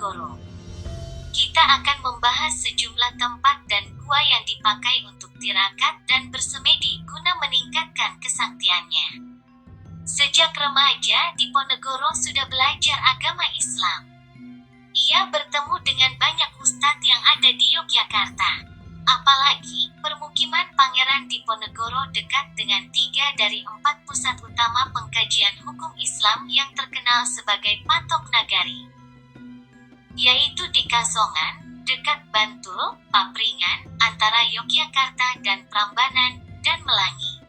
Diponegoro. Kita akan membahas sejumlah tempat dan gua yang dipakai untuk tirakat dan bersemedi guna meningkatkan kesaktiannya. Sejak remaja, Diponegoro sudah belajar agama Islam. Ia bertemu dengan banyak ustadz yang ada di Yogyakarta. Apalagi, permukiman Pangeran Diponegoro dekat dengan 3 dari 4 pusat utama pengkajian hukum Islam yang terkenal sebagai patok nagari, yaitu di Kasongan, dekat Bantul, Papringan, antara Yogyakarta dan Prambanan, dan Melangi.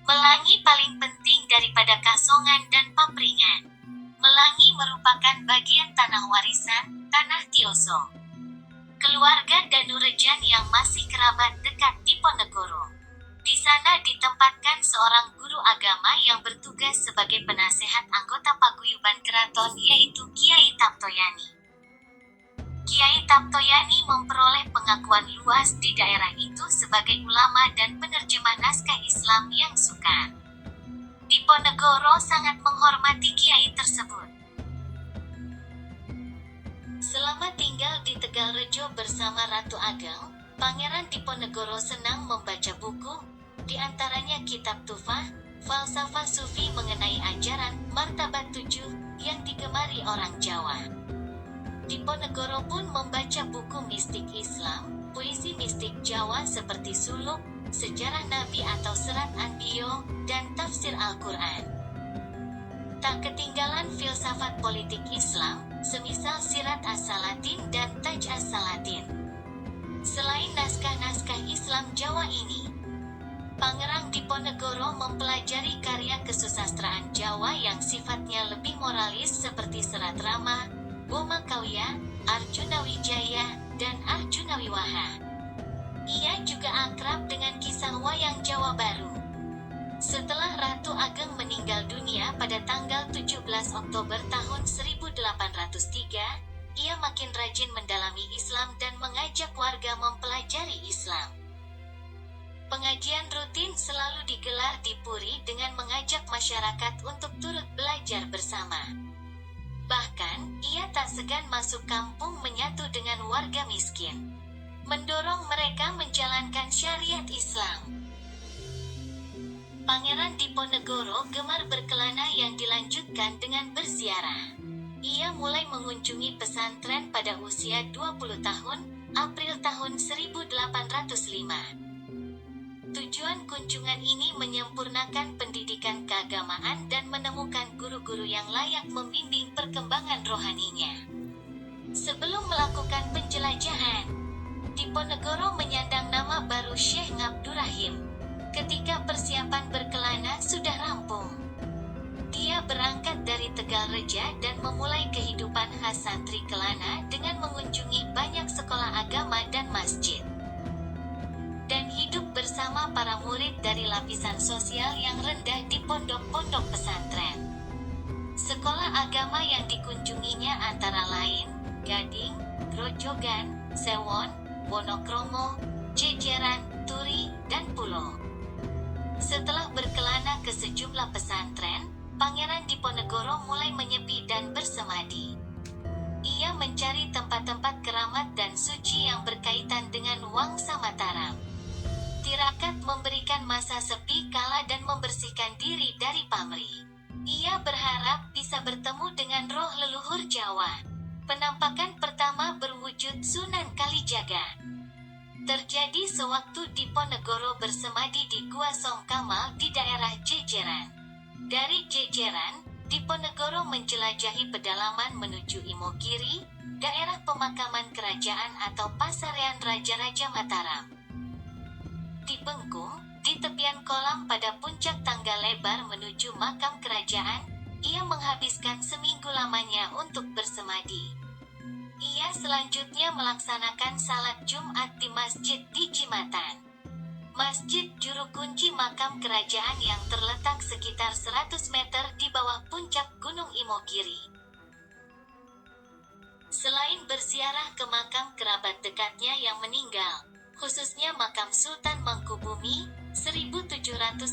Melangi paling penting daripada Kasongan dan Papringan. Melangi merupakan bagian tanah warisan, Tanah Tioso, keluarga Danurejan yang masih kerabat dekat Diponegoro. Di sana ditempatkan seorang guru agama yang bertugas sebagai penasehat anggota paguyuban keraton, yaitu Kiai Taptoyani. Kiai Taptoyani memperoleh pengakuan luas di daerah itu sebagai ulama dan penerjemah naskah Islam yang sukar. Diponegoro sangat menghormati kiai tersebut. Selama tinggal di Tegalrejo bersama Ratu Ageng, Pangeran Diponegoro senang membaca buku, di antaranya kitab Tufah, falsafah sufi mengenai ajaran martabat 7 yang digemari orang Jawa. Diponegoro pun membaca buku mistik Islam, puisi mistik Jawa seperti suluk, sejarah Nabi atau serat Anbiyo, dan tafsir Al-Quran. Tak ketinggalan filsafat politik Islam, semisal Sirat As-Salatin dan Taj As-Salatin. Selain naskah-naskah Islam Jawa ini, Pangeran Diponegoro mempelajari karya kesusastraan Jawa yang sifatnya lebih moralis seperti Serat Rama, Boma Kauya, Arjuna Wijaya, dan Arjuna Wiwaha. Ia juga akrab dengan kisah wayang Jawa Baru. Setelah Ratu Ageng meninggal dunia pada tanggal 17 Oktober tahun 1803, ia makin rajin mendalami Islam dan mengajak warga mempelajari Islam. Pengajian rutin selalu digelar di Puri dengan mengajak masyarakat untuk turut belajar bersama. Bahkan, ia tak segan masuk kampung menyatu dengan warga miskin, mendorong mereka menjalankan syariat Islam. Pangeran Diponegoro gemar berkelana yang dilanjutkan dengan berziarah. Ia mulai mengunjungi pesantren pada usia 20 tahun, April tahun 1805. Tujuan kunjungan ini menyempurnakan pendidikan keagamaan dan menemukan guru-guru yang layak membimbing perkembangan rohaninya. Sebelum melakukan penjelajahan, Diponegoro menyandang nama baru Syekh Ngabdurrahim. Ketika persiapan berkelana sudah rampung, dia berangkat dari Tegalreja dan memulai kehidupan khas santri kelana dengan mengunjungi banyak sekolah agama dan masjid, dan hidup bersama para murid dari lapisan sosial yang rendah di pondok-pondok pesantren. Sekolah agama yang dikunjunginya antara lain Gading, Grojogan, Sewon, Wonokromo, Jejeran, Turi, dan Pulo. Setelah berkelana ke sejumlah pesantren, Pangeran Diponegoro mulai menyepi dan bersemadi. Ia mencari tempat-tempat keramat dan suci yang berkaitan dengan Wangsa Mataram. Tirakat memberikan masa sepi kala dan membersihkan diri dari pamrih. Ia berharap bisa bertemu dengan roh leluhur Jawa. Penampakan pertama berwujud Sunan Kalijaga terjadi sewaktu Diponegoro bersemadi di Gua Songkamal di daerah Jejeran. Dari Jejeran, Diponegoro menjelajahi pedalaman menuju Imogiri, daerah pemakaman kerajaan atau pasarean Raja-Raja Mataram. Di Bengkung, di tepian kolam pada puncak tangga lebar menuju makam kerajaan, ia menghabiskan seminggu lamanya untuk bersemadi. Ia selanjutnya melaksanakan salat Jumat di masjid di Jimatan. Masjid juru kunci makam kerajaan yang terletak sekitar 100 meter di bawah puncak Gunung Imogiri. Selain berziarah ke makam kerabat dekatnya yang meninggal, khususnya makam Sultan Mangkubumi 1792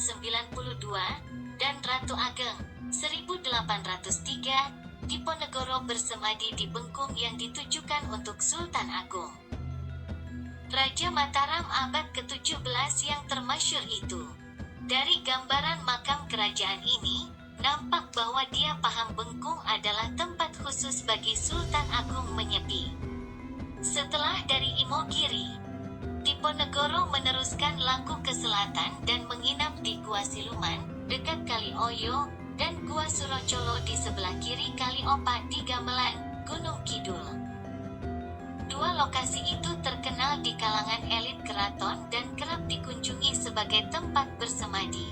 dan Ratu Ageng 1803, Diponegoro bersemadi di bengkung yang ditujukan untuk Sultan Agung. Raja Mataram abad ke-17 yang termasyhur itu. Dari gambaran makam kerajaan ini, nampak bahwa dia paham bengkung adalah tempat khusus bagi Sultan Agung menyepi. Setelah dari Imogiri, Diponegoro meneruskan laku ke selatan dan menginap di Gua Siluman, dekat Kali Oyo, dan Gua Surocolo di sebelah kiri Kali Opa di Gamelan, Gunung Kidul. Dua lokasi itu terkenal di kalangan elit keraton dan kerap dikunjungi sebagai tempat bersemadi.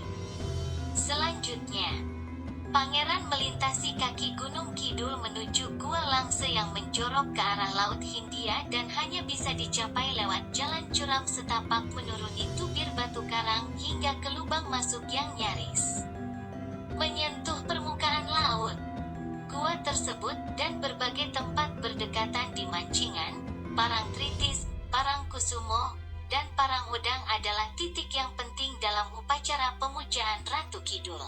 Selanjutnya, Pangeran melintasi kaki Gunung Kidul menuju Gua Langse yang menjorok ke arah Laut Hindia dan hanya bisa dicapai lewat jalan curam setapak menuruni tubir batu karang hingga ke lubang masuk yang nyaris menyentuh permukaan laut. Gua tersebut dan berbagai tempat berdekatan di Mancingan, Parangtritis, Parangkusumo, dan Parangudang adalah titik yang penting dalam upacara pemujaan Ratu Kidul.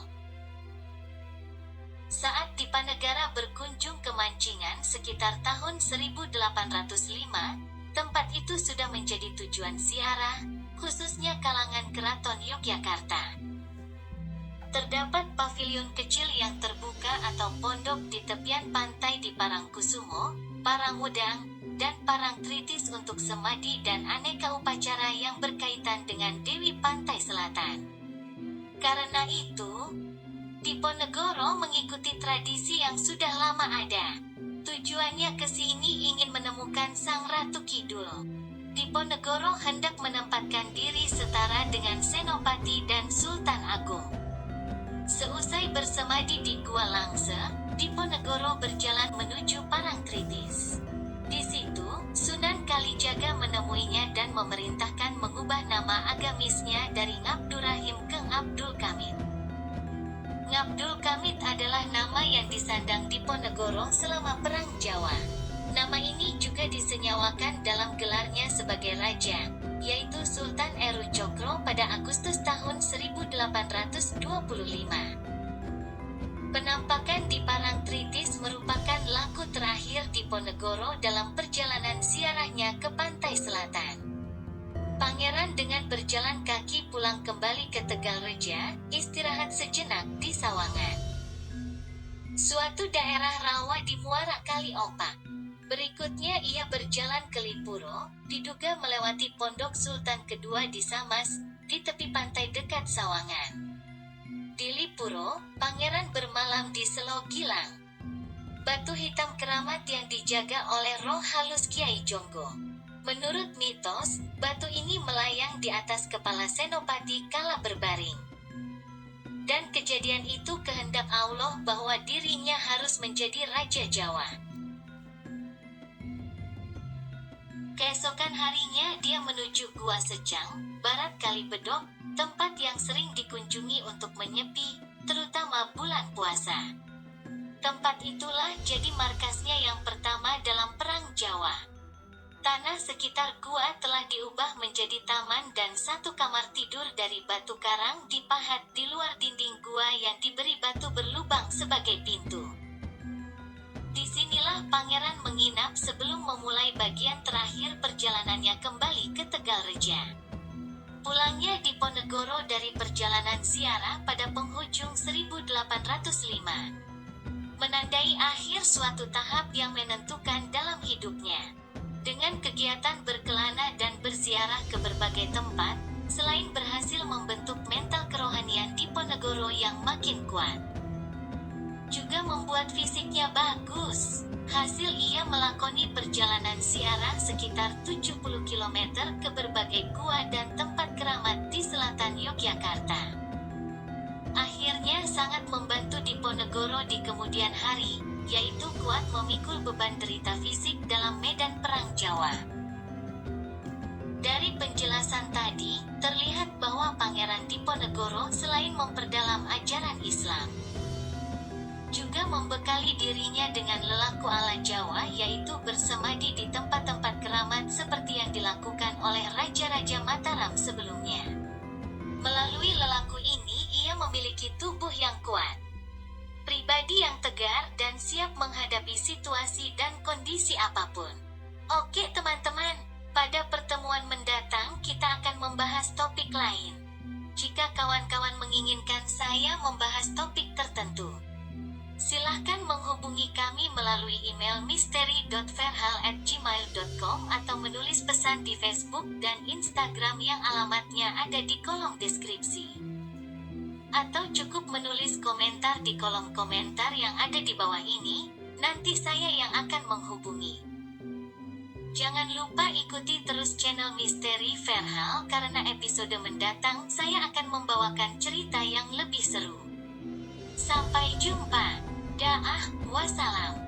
Saat Dipanegara berkunjung ke Mancingan sekitar tahun 1805, tempat itu sudah menjadi tujuan ziarah, khususnya kalangan keraton Yogyakarta. Terdapat pavilion kecil yang terbuka atau pondok di tepian pantai di Parangkusumo, Parangudang, dan Parangtritis untuk semadi dan aneka upacara yang berkaitan dengan Dewi Pantai Selatan. Karena itu, Diponegoro mengikuti tradisi yang sudah lama ada. Tujuannya ke sini ingin menemukan Sang Ratu Kidul. Diponegoro hendak menempatkan diri setara dengan Senopati dan Sultan Agung. Seusai bersemadi di Gua Langse, Diponegoro berjalan menuju Parangtritis. Di situ, Sunan Kalijaga menemuinya dan memerintahkan mengubah nama agamisnya dari Ngabdurrahim ke Abdul Kamit. Ngabdul Kamit adalah nama yang disandang Diponegoro selama Perang Jawa. Nama ini juga disenyawakan dalam gelarnya sebagai raja, yaitu Sultan Eru Cokro pada Agustus tahun 1825. Penampakan di Parangtritis merupakan laku terakhir Diponegoro dalam perjalanan ziarahnya ke pantai selatan. Pangeran dengan berjalan kaki pulang kembali ke Tegalreja, istirahat sejenak di Sawangan, suatu daerah rawa di muara Kali Opak. Berikutnya ia berjalan ke Lipuro, diduga melewati pondok Sultan kedua di Samas, di tepi pantai dekat Sawangan. Di Lipuro, Pangeran bermalam di Selo Gilang, batu hitam keramat yang dijaga oleh roh halus Kiai Jonggo. Menurut mitos, batu ini melayang di atas kepala Senopati kala berbaring. Dan kejadian itu kehendak Allah bahwa dirinya harus menjadi Raja Jawa. Keesokan harinya dia menuju Gua Secang, barat Kali Bedok, tempat yang sering dikunjungi untuk menyepi, terutama bulan puasa. Tempat itulah jadi markasnya yang pertama dalam Perang Jawa. Tanah sekitar gua telah diubah menjadi taman dan satu kamar tidur dari batu karang dipahat di luar dinding gua yang diberi batu berlubang sebagai pintu. Disinilah Pangeran menginap sebelum memulai bagian terakhir perjalanannya kembali ke Tegalreja. Pulangnya Diponegoro dari perjalanan ziarah pada penghujung 1805. Menandai akhir suatu tahap yang menentukan dalam hidupnya. Dengan kegiatan berkelana dan berziarah ke berbagai tempat, selain berhasil membentuk mental kerohanian Diponegoro yang makin kuat, juga membuat fisiknya bagus. Hasil ia melakoni perjalanan ziarah sekitar 70 km ke berbagai gua dan tempat keramat di selatan Yogyakarta. Akhirnya sangat membantu Diponegoro di kemudian hari, yaitu kuat memikul beban derita fisik dalam medan Perang Jawa. Dari penjelasan tadi, terlihat bahwa Pangeran Diponegoro selain memperdalam ajaran Islam, juga membekali dirinya dengan lelaku ala Jawa, yaitu bersemadi di tempat-tempat keramat seperti yang dilakukan oleh Raja-Raja Mataram sebelumnya. Melalui lelaku ini ia memiliki tubuh yang kuat. Pribadi yang tegar dan siap menghadapi situasi dan kondisi apapun. Oke teman-teman, pada pertemuan mendatang kita akan membahas topik lain. Jika kawan-kawan menginginkan saya membahas topik tertentu, silahkan menghubungi kami melalui email misteri.ferhal@gmail.com atau menulis pesan di Facebook dan Instagram yang alamatnya ada di kolom deskripsi. Atau cukup menulis komentar di kolom komentar yang ada di bawah ini, nanti saya yang akan menghubungi. Jangan lupa ikuti terus channel Misteri Ferhal karena episode mendatang saya akan membawakan cerita yang lebih seru. Sampai jumpa. Daah, wassalam.